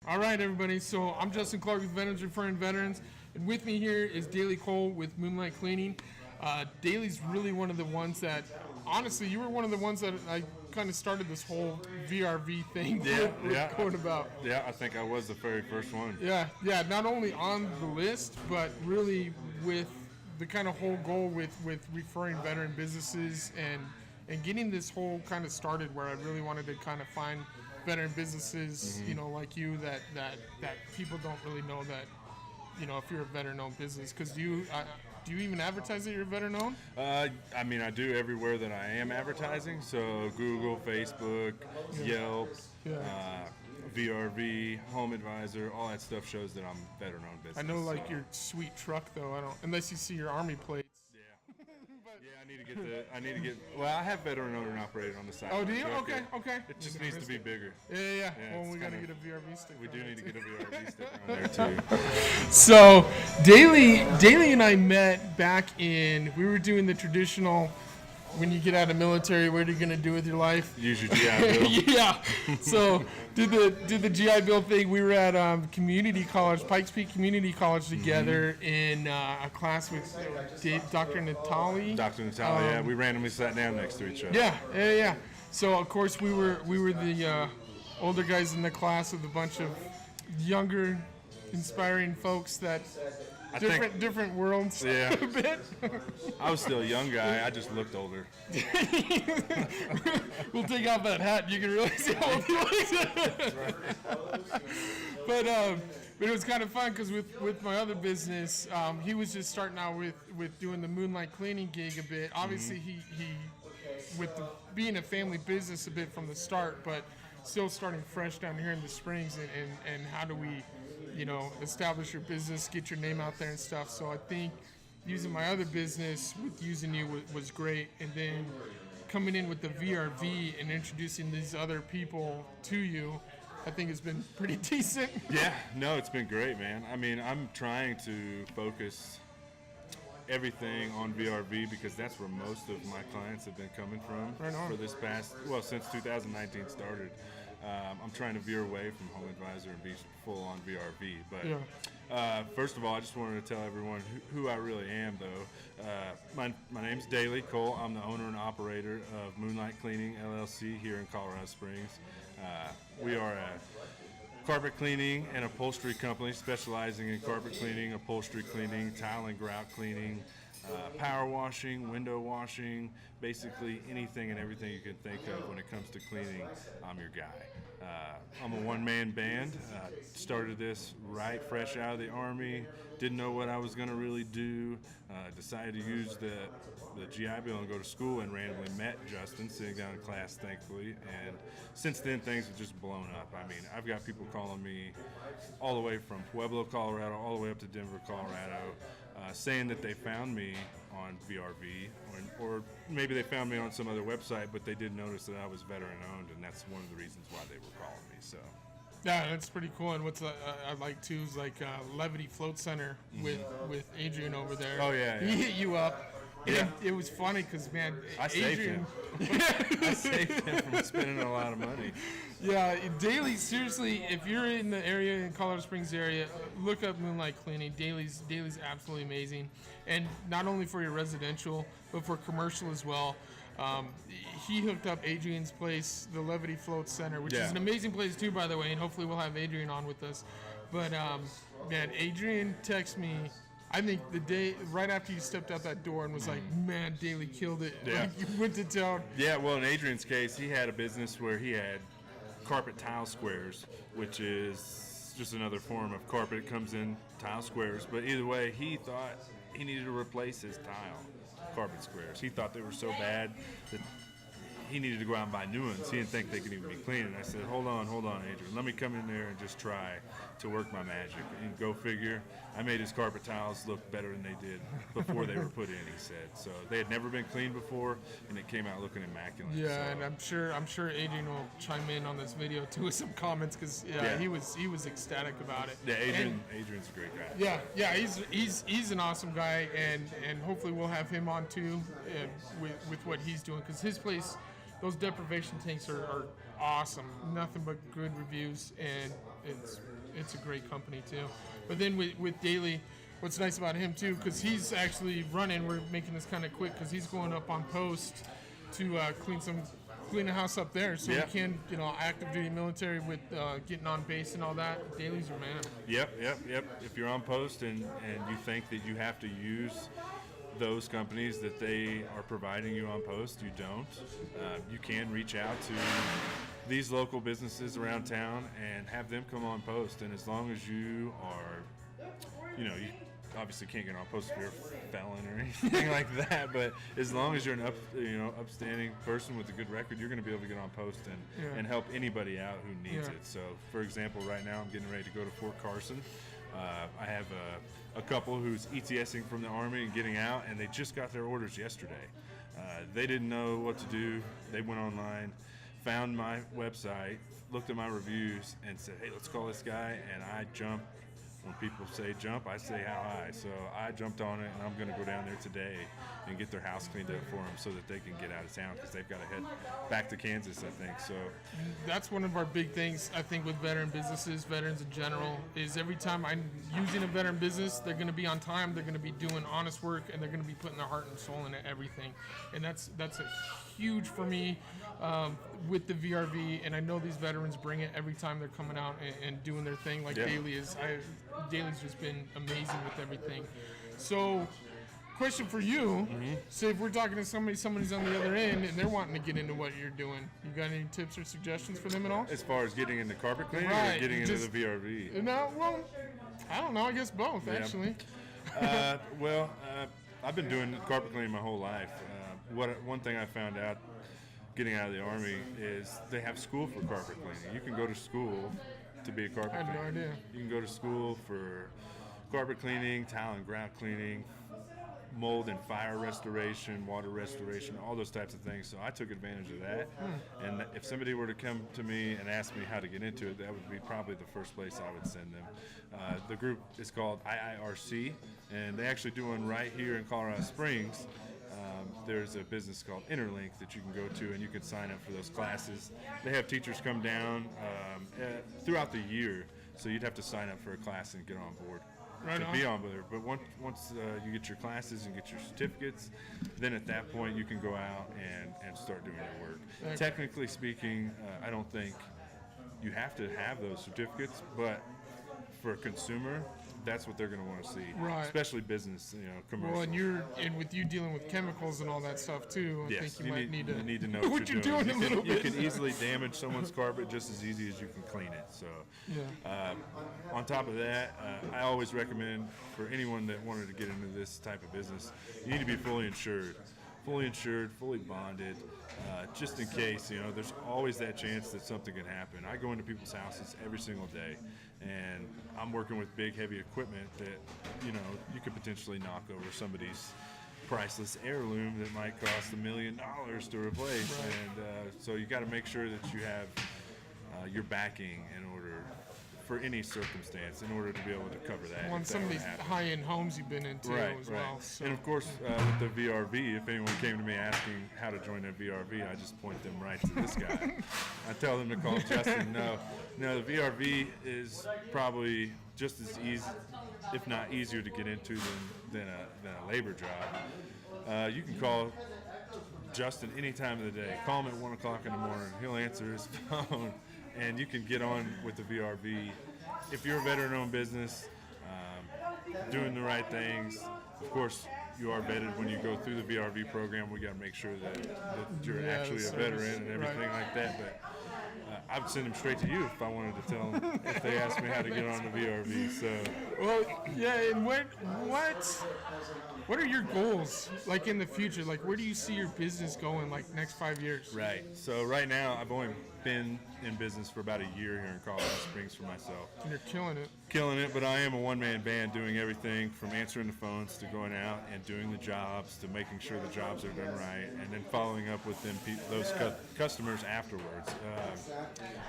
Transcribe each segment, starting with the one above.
All right, everybody. So I'm Justin Clark with Veterans Referring Veterans, and with me here is Daly Cole with Moonlight Cleaning. Daly's really one of the ones that, honestly, you were one of the ones that I kind of started this whole VRV thing going about. Yeah, I think I was the very first one. Yeah, not only on the list, but really with the kind of whole goal with referring veteran businesses and getting this whole kind of started where I really wanted to kind of find veteran businesses, you know, like you that people don't really know that, you know, if you're a veteran-owned business. Because do you even advertise that you're veteran-owned? I mean, I do everywhere that I am advertising. So Google, Facebook, Yelp, VRV, Home Advisor, all that stuff shows that I'm veteran-owned business. I know, like, your sweet truck, though. I don't, unless you see your Army plates. I need to get. Well, I have veteran owned and operated on the side. Oh, do you? Okay. It just needs to be bigger. Yeah. Well, we got to get a VRV sticker. We do need to get a VRV sticker on there too. So, Daly and I met back in. We were doing the traditional. When you get out of military, what are you gonna do with your life? Use your GI Bill. Yeah. So did the GI Bill thing. We were at community college, Pikes Peak Community College, together in a class with Dr. Natali. Dr. Natali. Yeah, we randomly sat down next to each other. Yeah. So of course we were the older guys in the class with a bunch of younger, inspiring folks that. Different worlds. Yeah. A bit. I was still a young guy. I just looked older. We'll take off that hat. You can really see how old he looks. But it was kind of fun because with my other business, he was just starting out with doing the Moonlight Cleaning gig a bit. Obviously, he being a family business a bit from the start, but still starting fresh down here in the Springs. And how do we, you know, establish your business, get your name out there and stuff. So I think using my other business with using you was great. And then coming in with the VRV and introducing these other people to you, I think it's been pretty decent. Yeah, no, it's been great, man. I mean, I'm trying to focus everything on VRV because that's where most of my clients have been coming from for this past, since 2019 started. I'm trying to veer away from Home Advisor and be full on VRV. But first of all, I just wanted to tell everyone who I really am, though. My name's Daly Cole. I'm the owner and operator of Moonlight Cleaning LLC here in Colorado Springs. We are a carpet cleaning and upholstery company specializing in carpet cleaning, upholstery cleaning, tile and grout cleaning, power washing, window washing, basically anything and everything you can think of when it comes to cleaning. I'm your guy. I'm a one-man band. Started this right fresh out of the Army. Didn't know what I was going to really do. Decided to use the GI Bill and go to school, and randomly met Justin sitting down in class, thankfully. And since then, things have just blown up. I mean, I've got people calling me all the way from Pueblo, Colorado, all the way up to Denver, Colorado, saying that they found me on VRV, or maybe they found me on some other website, but they did notice that I was veteran-owned, and that's one of the reasons why they were calling me. So. Yeah, that's pretty cool. And what's I like too is like Levity Float Center with Adrian over there. Oh yeah. He hit you up. Yeah. It was funny because, man, I saved him. I saved him from spending a lot of money. Yeah, Daly, seriously, if you're in the area, in Colorado Springs area, look up Moonlight Cleaning. Daly's absolutely amazing. And not only for your residential, but for commercial as well. He hooked up Adrian's place, the Levity Float Center, which is an amazing place too, by the way, and hopefully we'll have Adrian on with us. But, man, Adrian texted me, I think the day right after you stepped out that door and was like, man, Daly killed it. Yeah. Like, you went to town. Yeah, well, in Adrian's case, he had a business where he had carpet tile squares, which is just another form of carpet. It comes in tile squares. But either way, he thought he needed to replace his tile carpet squares. He thought they were so bad that he needed to go out and buy new ones. He didn't think they could even be clean. And I said, hold on, Adrian. Let me come in there and just try to work my magic. And go figure, I made his carpet tiles look better than they did before they were put in, he said. So they had never been cleaned before, and it came out looking immaculate. Yeah, so. And I'm sure Adrian will chime in on this video too with some comments because he was ecstatic about it. Yeah, Adrian's a great guy. Yeah, he's an awesome guy, and hopefully we'll have him on too with what he's doing because his place. Those deprivation tanks are awesome. Nothing but good reviews, and it's it's a great company too. But then with Daily, what's nice about him too, because he's actually running. We're making this kind of quick because he's going up on post to clean a house up there, so he can, active duty military with getting on base and all that. Dailies are man. Yep. If you're on post and you think that you have to use those companies that they are providing you on post, you don't. You can reach out to these local businesses around town and have them come on post. And as long as you are, you obviously can't get on post if you're a felon or anything like that, but as long as you're an upstanding person with a good record, you're going to be able to get on post and help anybody out who needs it. So, for example, right now I'm getting ready to go to Fort Carson. I have a couple who's ETSing from the Army and getting out, and they just got their orders yesterday. They didn't know what to do. They went online, found my website, looked at my reviews, and said, hey, let's call this guy, and I jumped. When people say jump, I say how high. So I jumped on it, and I'm going to go down there today and get their house cleaned up for them so that they can get out of town, because they've got to head back to Kansas, I think. So that's one of our big things, I think, with veteran businesses, veterans in general, is every time I'm using a veteran business, they're going to be on time, they're going to be doing honest work, and they're going to be putting their heart and soul into everything. And that's a huge for me with the VRV, and I know these veterans bring it every time they're coming out and doing their thing like Daily is. Daily's just been amazing with everything. So, question for you, say if we're talking to somebody's on the other end and they're wanting to get into what you're doing, you got any tips or suggestions for them at all? As far as getting into carpet cleaning or getting into the VRV? No, well, I don't know, I guess both, actually. I've been doing carpet cleaning my whole life. One thing I found out getting out of the Army is they have school for carpet cleaning. You can go to school to be a carpet cleaner. I had no idea. You can go to school for carpet cleaning, tile and grout cleaning, mold and fire restoration, water restoration, all those types of things. So I took advantage of that. And if somebody were to come to me and ask me how to get into it, that would be probably the first place I would send them. The group is called IIRC, and they actually do one right here in Colorado Springs. There's a business called Interlink that you can go to, and you can sign up for those classes. They have teachers come down throughout the year, so you'd have to sign up for a class and get on board to be on board. But once you get your classes and get your certificates, then at that point you can go out and start doing your work. Technically speaking, I don't think you have to have those certificates, but for a consumer, that's what they're going to want to see, especially business, commercial. Well, and with you dealing with chemicals and all that stuff too, I think you might need to know what you're doing a little bit. You can easily damage someone's carpet just as easy as you can clean it. So, on top of that, I always recommend for anyone that wanted to get into this type of business, you need to be fully insured, fully bonded, just in case. There's always that chance that something can happen. I go into people's houses every single day, and I'm working with big, heavy equipment that, you could potentially knock over somebody's priceless heirloom that might cost $1 million to replace. And so you got to make sure that you have your backing in order for any circumstance, in order to be able to cover that. On some of these high-end homes you've been into as well. So. And of course, with the VRV, if anyone came to me asking how to join a VRV, I just point them right to this guy. I tell them to call Justin. No, the VRV is probably just as easy, if not easier, to get into than a labor job. You can call Justin any time of the day. Call him at 1 o'clock in the morning. He'll answer his phone, and you can get on with the VRV. If you're a veteran-owned business, doing the right things, of course, you are vetted when you go through the VRV program. We got to make sure that you're actually a veteran and everything like that. But I would send them straight to you if I wanted to tell them if they asked me how to get on the VRV. So, well, yeah. And what are your goals like in the future? Like, where do you see your business going like next 5 years? Right. So right now, I've only been in business for about a year here in Colorado Springs for myself. And you're killing it. Killing it, but I am a one-man band doing everything from answering the phones to going out and doing the jobs to making sure the jobs are done right, and then following up with them those customers afterwards.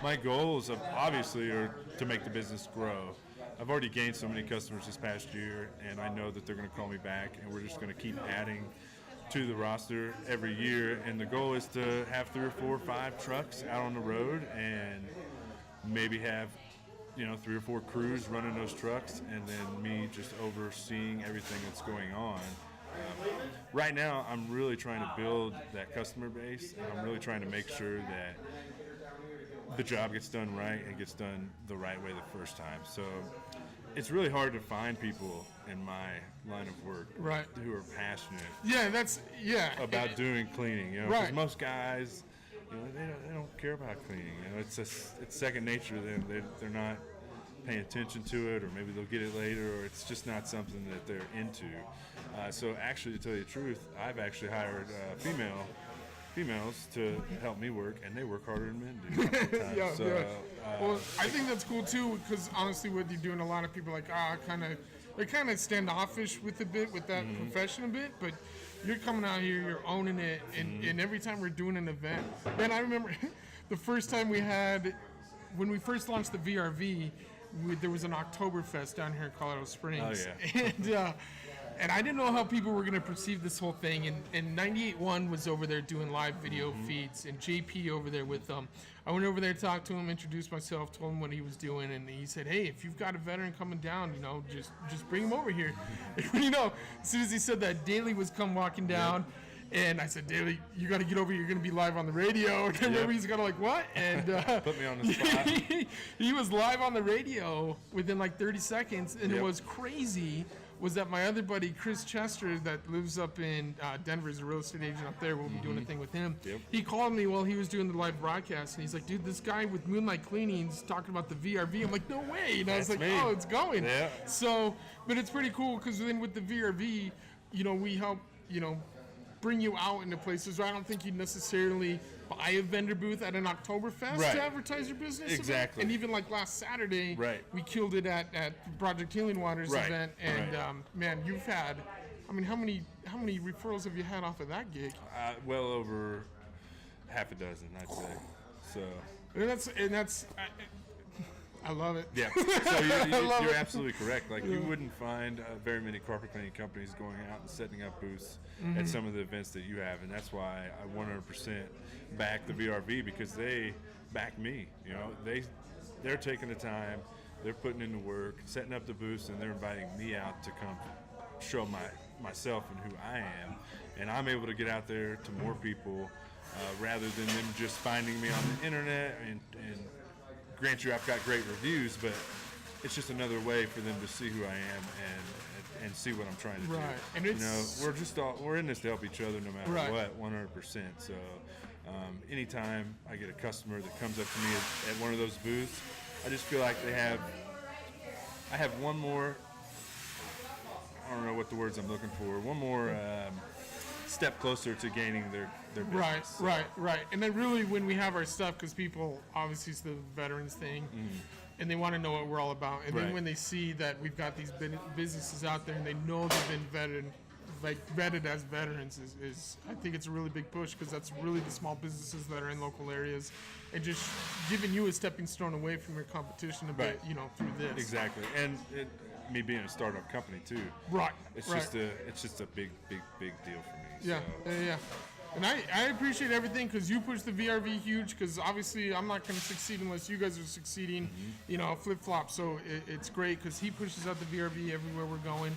My goals obviously are to make the business grow. I've already gained so many customers this past year, and I know that they're going to call me back, and we're just going to keep adding to the roster every year. And the goal is to have 3 or 4 or 5 trucks out on the road, and maybe have 3 or 4 crews running those trucks, and then me just overseeing everything that's going on. Right now, I'm really trying to build that customer base, and I'm really trying to make sure that the job gets done right and gets done the right way the first time. So it's really hard to find people in my line of work who are passionate about doing cleaning. Because most guys, they don't care about cleaning. It's second nature to them. They're not paying attention to it, or maybe they'll get it later, or it's just not something that they're into. So actually, to tell you the truth, I've actually hired females to help me work, and they work harder than men do. Well, I think that's cool too, because honestly, what you're doing, a lot of people are like, they're kind of standoffish with that profession a bit, but you're coming out here, you're owning it, and every time we're doing an event, man, I remember the first time when we first launched the VRV, there was an Oktoberfest down here in Colorado Springs. Oh, yeah. And I didn't know how people were going to perceive this whole thing. And 98.1 was over there doing live video feeds, and JP over there with them. I went over there, talked to him, introduced myself, told him what he was doing, and he said, "Hey, if you've got a veteran coming down, just bring him over here." As soon as he said that, Daly was come walking down. Yep. And I said, "Daly, you got to get over here. You're going to be live on the radio." And I remember he's kind of like, "What?" And put me on the spot. He was live on the radio within like 30 seconds. And it was crazy was that my other buddy, Chris Chester, that lives up in Denver, is a real estate agent up there. We'll be doing a thing with him. Yep. He called me while he was doing the live broadcast. And he's like, "Dude, this guy with Moonlight Cleaning's talking about the VRV." I'm like, "No way." And I was like, me. "Oh, it's going." Yeah. So, but it's pretty cool because then with the VRV, we help, bring you out into places where I don't think you'd necessarily buy a vendor booth at an Oktoberfest to advertise your business. Exactly. And even like last Saturday, we killed it at Project Healing Waters event. And man, you've had, how many referrals have you had off of that gig? Well over half a dozen, I'd say. So. And that's. I love it. Yeah. So you're absolutely correct. Like you wouldn't find very many carpet cleaning companies going out and setting up booths at some of the events that you have, and that's why I 100% back the VRV, because they back me. They're taking the time, they're putting in the work, setting up the booths, and they're inviting me out to come show myself and who I am, and I'm able to get out there to more people rather than them just finding me on the internet and grant you, I've got great reviews, but it's just another way for them to see who I am and see what I'm trying to do. And we're in this to help each other no matter what, 100%. So anytime I get a customer that comes up to me at one of those booths, I just feel like I have one more, I don't know what the words I'm looking for, one more step closer to gaining their business. Right. And then really when we have our stuff, because people, obviously it's the veterans thing, and they want to know what we're all about. And then when they see that we've got these businesses out there and they know they've been vetted as veterans, is I think it's a really big push, because that's really the small businesses that are in local areas, and just giving you a stepping stone away from your competition a bit, through this. Exactly. And me being a startup company too. Right. It's just a big deal for me. Yeah. And I appreciate everything, because you push the VRV huge, because obviously I'm not going to succeed unless you guys are succeeding, flip-flop. So it's great, because he pushes out the VRV everywhere we're going.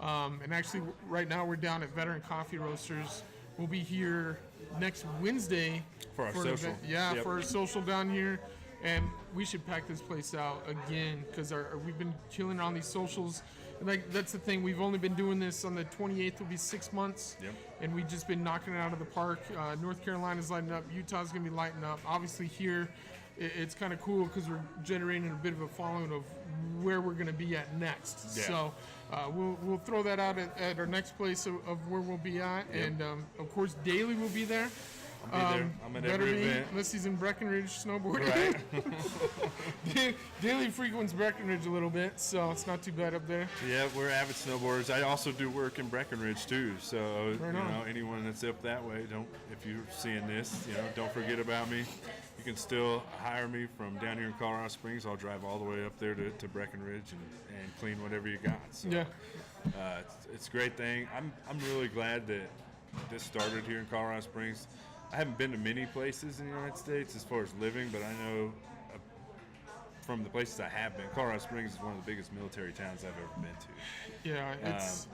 And actually right now we're down at Veteran Coffee Roasters. We'll be here next Wednesday. For our social. For our social down here. And we should pack this place out again, because we've been killing it on these socials. And that's the thing. We've only been doing this on the 28th. Will be 6 months. Yep. And we've just been knocking it out of the park. North Carolina's lighting up. Utah's going to be lighting up. Obviously here, it's kind of cool, because we're generating a bit of a following of where we're going to be at next. Yeah. So we'll throw that out at our next place of where we'll be at. Yep. And, of course, Daly will be there. I'll be there. I'm at every event. Unless he's in Breckenridge snowboarding. Right. Daly frequents Breckenridge a little bit, so it's not too bad up there. Yeah, we're avid snowboarders. I also do work in Breckenridge too. So anyone that's up that way, if you're seeing this, don't forget about me. You can still hire me from down here in Colorado Springs. I'll drive all the way up there to Breckenridge and clean whatever you got. So, it's a great thing. I'm really glad that this started here in Colorado Springs. I haven't been to many places in the United States as far as living, but I know from the places I have been, Colorado Springs is one of the biggest military towns I've ever been to. Yeah,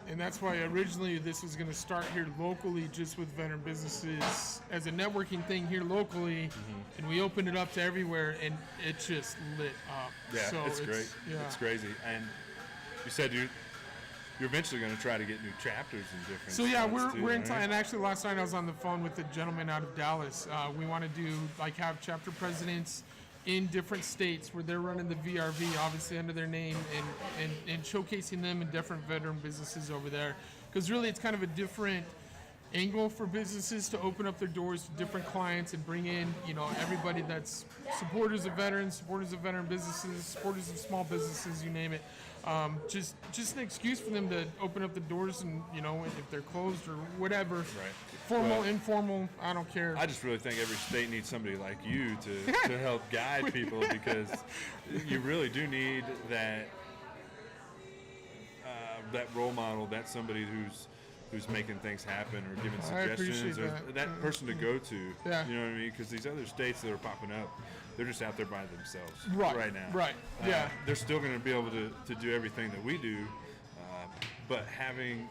and that's why originally this was going to start here locally, just with veteran businesses as a networking thing here locally, and we opened it up to everywhere, and it just lit up. Yeah, so it's great. Yeah. It's crazy. And you said you're eventually going to try to get new chapters in different. So yeah, spots we're in right? time. And actually, last night I was on the phone with a gentleman out of Dallas. We want to do have chapter presidents in different states where they're running the VRV, obviously under their name, and showcasing them in different veteran businesses over there. Because really, it's kind of a different angle for businesses to open up their doors to different clients and bring in, everybody that's supporters of veterans, supporters of veteran businesses, supporters of small businesses, you name it. Just an excuse for them to open up the doors, and if they're closed or whatever. Right. Formal, informal, I don't care. I just really think every state needs somebody like you to help guide people, because you really do need that role model, that somebody who's making things happen or giving suggestions, or that person to go to. Yeah. You know what I mean? Because these other states that are popping up, they're just out there by themselves right now. Right. Yeah. They're still going to be able to do everything that we do, but having,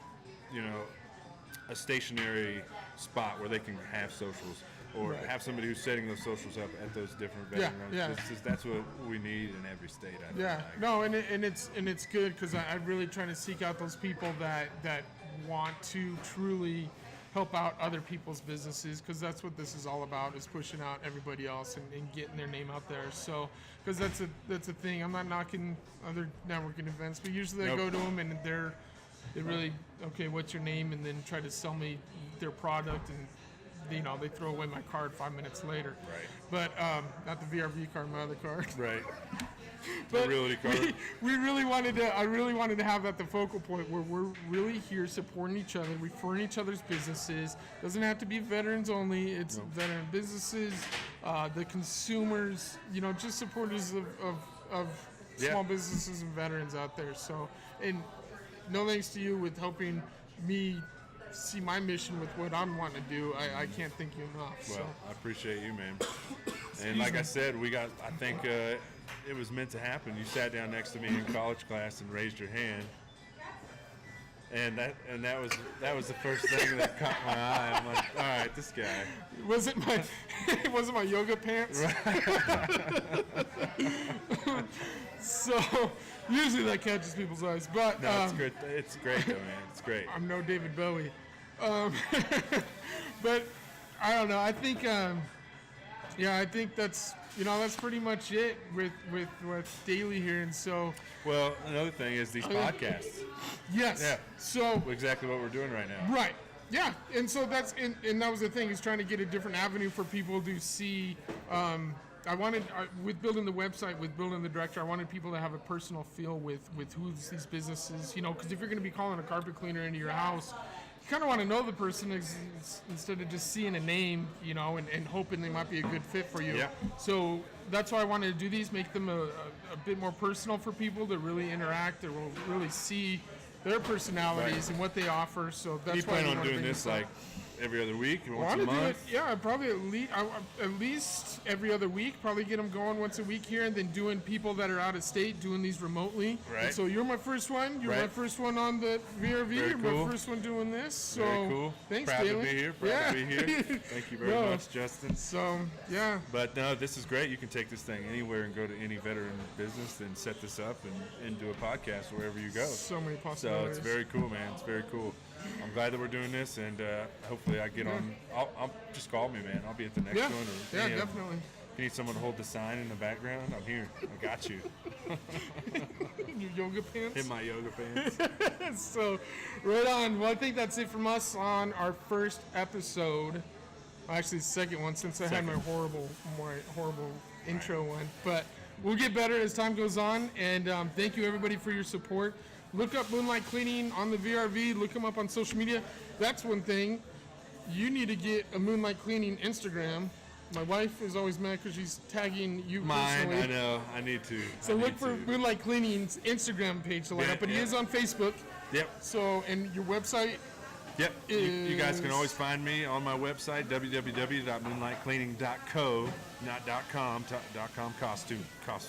a stationary spot where they can have socials, or have somebody who's setting those socials up at those different veteran runs. That's what we need in every state. I feel like. No, and it's good, because I'm really trying to seek out those people that want to truly help out other people's businesses, because that's what this is all about, is pushing out everybody else and getting their name out there. So, because that's a thing. I'm not knocking other networking events, but usually I go to them and they really, okay, what's your name, and then try to sell me their product, and they throw away my card 5 minutes later. Right. But not the VRV card, my other card. Right. But realty card. I really wanted to have that the focal point, where we're really here supporting each other, referring each other's businesses. Doesn't have to be veterans only. It's veteran businesses, the consumers, just supporters of small businesses and veterans out there. So, and no thanks to you with helping me see my mission with what I'm wanting to do. I can't thank you enough. Well, so. I appreciate you, man. And like I said, I think it was meant to happen. You sat down next to me in college class and raised your hand, and that was the first thing that caught my eye. I'm like, all right, this guy. It wasn't my yoga pants. Right. So usually that catches people's eyes, but no, it's good. It's great though, man. It's great. I'm no David Bowie, but I don't know. I think, I think that's pretty much it with daily here, and so. Well, another thing is these podcasts. Yes. Yeah. So exactly what we're doing right now. Right. Yeah, and so that's and that was the thing, is trying to get a different avenue for people to see. I wanted, with building the website, with building the director, I wanted people to have a personal feel with who's these businesses, because if you're going to be calling a carpet cleaner into your house, you kind of want to know the person instead of just seeing a name, and hoping they might be a good fit for you. Yeah. So that's why I wanted to do these, make them a bit more personal for people to really interact, that will really see their personalities and what they offer. So that's why you plan on doing this like every other week, or once a want to do it, month? yeah, probably at least every other week. Probably get them going once a week here, and then doing people that are out of state, doing these remotely. Right. And so you're my first one. You're my first one on the VRV. Very You're cool. my first one doing this. So Very cool. Thanks, Proud Dalen. to be here. Proud to be here. Thank you very much, Justin. So yeah. But no, this is great. You can take this thing anywhere and go to any veteran business and set this up and do a podcast wherever you go. So many possibilities. So it's very cool, man. It's very cool. I'm glad that we're doing this, and hopefully I get on. I'll just call me, man. I'll be at the next one. Or Definitely. If you need someone to hold the sign in the background, I'm here. I got you. Your yoga pants. In my yoga pants. So, right on. Well, I think that's it from us on our first episode. Actually, the second one, since I had my horrible intro one. But we'll get better as time goes on. And thank you, everybody, for your support. Look up Moonlight Cleaning on the VRV. Look them up on social media. That's one thing. You need to get a Moonlight Cleaning Instagram. My wife is always mad because she's tagging you personally. I know. I need to. So look for Moonlight Cleaning's Instagram page to light up. But he is on Facebook. Yep. So, and your website? Yep. You guys can always find me on my website, www.moonlightcleaning.co, not .com. .com costs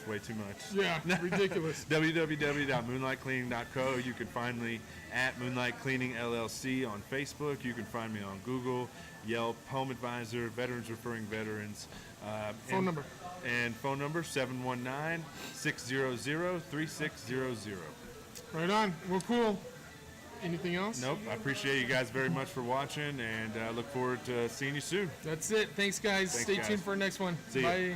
way too much. Yeah, ridiculous. www.moonlightcleaning.co. You can find me at Moonlight Cleaning LLC on Facebook. You can find me on Google, Yelp, Home Advisor, Veterans Referring Veterans. Phone number. And phone number 719-600-3600. Right on. Well, cool. Anything else? Nope. I appreciate you guys very much for watching, and I look forward to seeing you soon. That's it. Thanks, guys. Stay tuned for our next one. See ya. Bye.